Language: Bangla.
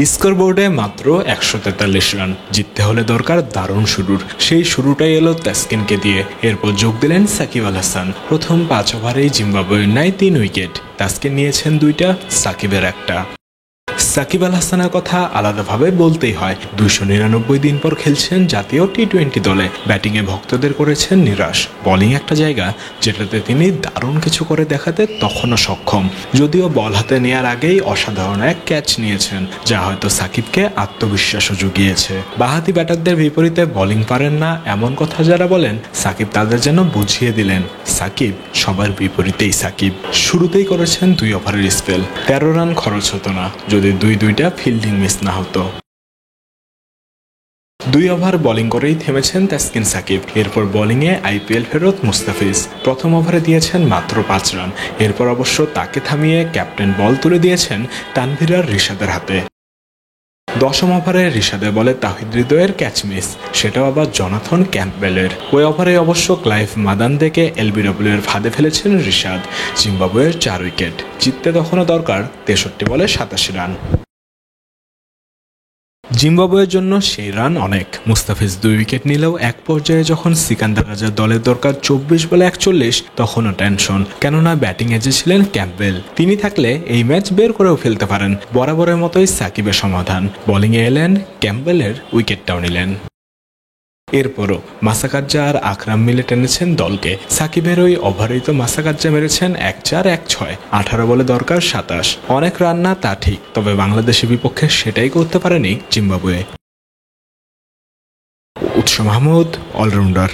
স্কোরবোর্ডে মাত্র 143 রান, জিততে হলে দরকার দারুণ শুরুর। সেই শুরুটাই এলো তাসকিনকে দিয়ে। এরপর যোগ দিলেন সাকিব আল হাসান। প্রথম 5 ওভারেই জিম্বাবুয়ের নাই 3 উইকেট। তাসকিন নিয়েছেন 2টা, সাকিবের 1টা। সাকিব আল হাসানের কথা আলাদাভাবে বলতেই হয়। 299 দিন পর খেলছেন জাতীয় টি-20 দলে। ব্যাটিংয়ে ভক্তদের করেছেন নিরাশ। বোলিং একটা জায়গা যেটাতে তিনি দারুণ কিছু করে দেখাতে তখনও সক্ষম। যদিও বল হাতে নেওয়ার আগেই অসাধারণ এক ক্যাচ নিয়েছেন, যা হয়তো সাকিবকে আত্মবিশ্বাসও জুগিয়েছে। বাঁহাতি ব্যাটারদের বিপরীতে বোলিং পারেন না এমন কথা যারা বলেন, সাকিব তাদের যেন বুঝিয়ে দিলেন সাকিব সবার বিপরীতেই সাকিব। শুরুতেই করেছেন 2 ওভারের স্পেল। 13 রান খরচ হতো না যদি 2-2টা ফিল্ডিং মিস না হতো। 2 ওভার বোলিং করেই থেমেছেন তাসকিন সাকিব। এরপর বোলিংয়ে আইপিএল ফেরত মুস্তাফিজ। প্রথম ওভারে দিয়েছেন মাত্র 5 রান। এরপর অবশ্য তাকে থামিয়ে ক্যাপ্টেন বল তুলে দিয়েছেন তানভীর আর রিশাদের হাতে। 10ম ওভারে রিশাদের বলে তাহিদ হৃদয়ের ক্যাচ মিস, সেটাও আবার জনাথন ক্যাম্পবেলের। ওই ওভারে অবশ্য ক্লাইভ মাদান থেকে এলবিডব্লিউ এর ফাঁদে ফেলেছেন রিশাদ। জিম্বাবুয়ের 4 উইকেট। জিততে তখনও দরকার 63 বলে 87 রান। জিম্বাবুয়ের জন্য সেই রান অনেক। মুস্তাফিজ 2 উইকেট নিলেও এক পর্যায়ে যখন সিকান্দার রাজার দলের দরকার 24 বলে 41, তখনও টেনশন, কেননা ব্যাটিং এজে ছিলেন ক্যাম্পবেল। তিনি থাকলে এই ম্যাচ বের করেও ফেলতে পারেন। বরাবরের মতোই সাকিবের সমাধান। বোলিংয়ে এলেন, ক্যাম্পবেলের উইকেটটাও নিলেন। এরপরও মাসাকাজ্জা আর আকরাম মিলে টেনেছেন দলকে। সাকিবের ওই ওভারেই তো মাসাকাজ্জা মেরেছেন 1-4 1-6। 18 বলে দরকার 27। অনেক রান না তা ঠিক, তবে বাংলাদেশের বিপক্ষে সেটাই করতে পারেনি জিম্বাবুয়ে। উৎস মাহমুদ, অলরাউন্ডার।